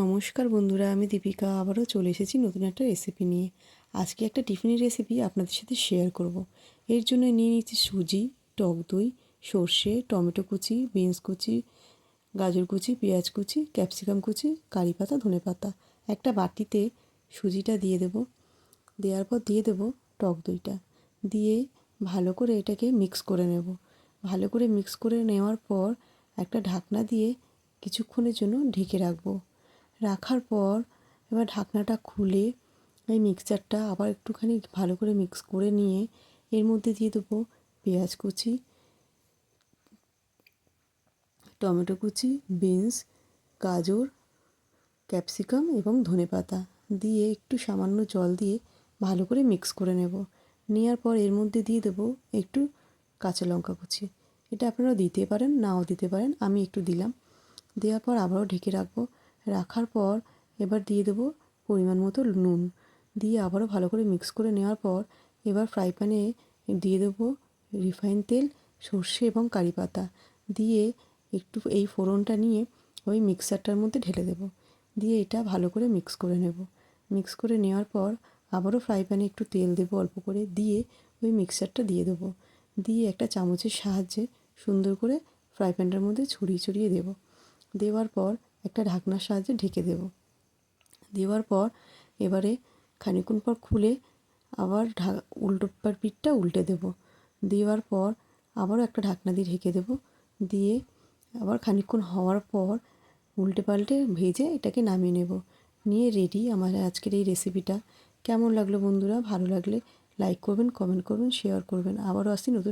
নমস্কার বন্ধুরা, আমি দীপিকা আবারও চলে এসেছি নতুন একটা রেসিপি নিয়ে। আজকে একটা টিফিনের রেসিপি আপনাদের সাথে শেয়ার করব। এর জন্য নিয়ে নিচ্ছি সুজি, টক দই, সর্ষে, টমেটো কুচি, বিনস কুচি, গাজর কুচি, পেঁয়াজ কুচি, ক্যাপসিকাম কুচি, কারি পাতা, ধনে পাতা। একটা বাটিতে সুজিটা দিয়ে দেব, দেওয়ার পর দিয়ে দেব টক দইটা, দিয়ে ভালো করে এটাকে মিক্স করে নেব। ভালো করে মিক্স করে নেওয়ার পর একটা ঢাকনা দিয়ে কিছুক্ষণের জন্য ঢেকে রাখবো। রাখার পর এবার ঢাকনাটা খুলে এই মিক্সচারটা আবার একটুখানি ভালো করে মিক্স করে নিয়ে এর মধ্যে দিয়ে দেবো পেঁয়াজ কুচি, টমেটো কুচি, বিনস, গাজর, ক্যাপসিকাম এবং ধনেপাতা দিয়ে একটু সামান্য জল দিয়ে ভালো করে মিক্স করে নেব। নেওয়ার পর এর মধ্যে দিয়ে দেবো একটু কাঁচা লঙ্কা কুচি। এটা আপনারা দিতে পারেন, নাও দিতে পারেন, আমি একটু দিলাম। দেওয়ার পর আবারও ঢেকে রাখবো। রাখার পর এবার দিয়ে দেবো পরিমাণ মতো নুন, দিয়ে আবারও ভালো করে মিক্স করে নেওয়ার পর এবার ফ্রাই প্যানে দিয়ে দেবো রিফাইন তেল, সর্ষে এবং কারি পাতা দিয়ে একটু এই ফোড়নটা নিয়ে ওই মিক্সারটার মধ্যে ঢেলে দেবো। দিয়ে এটা ভালো করে মিক্স করে নেব। মিক্স করে নেওয়ার পর আবারও ফ্রাই প্যানে একটু তেল দেবো অল্প করে, দিয়ে ওই মিক্সারটা দিয়ে দেবো। দিয়ে একটা চামচের সাহায্যে সুন্দর করে ফ্রাই প্যানটার মধ্যে ছড়িয়ে ছড়িয়ে দেবো। দেওয়ার পর একটা ঢাকনার সাহায্যে ঢেকে দেব। দেওয়ার পর এবারে খানিকক্ষণ পর খুলে আবার পিঠটা উল্টে দেব। দেওয়ার পর আবারও একটা ঢাকনা দিয়ে ঢেকে দেব। দিয়ে আবার খানিকক্ষণ হওয়ার পর উল্টে পাল্টে ভেজে এটাকে নামিয়ে নেব। নিয়ে রেডি আমার আজকের এই রেসিপিটা। কেমন লাগলো বন্ধুরা? ভালো লাগলে লাইক করবেন, কমেন্ট করবেন, শেয়ার করবেন। আবারও আসছি নতুন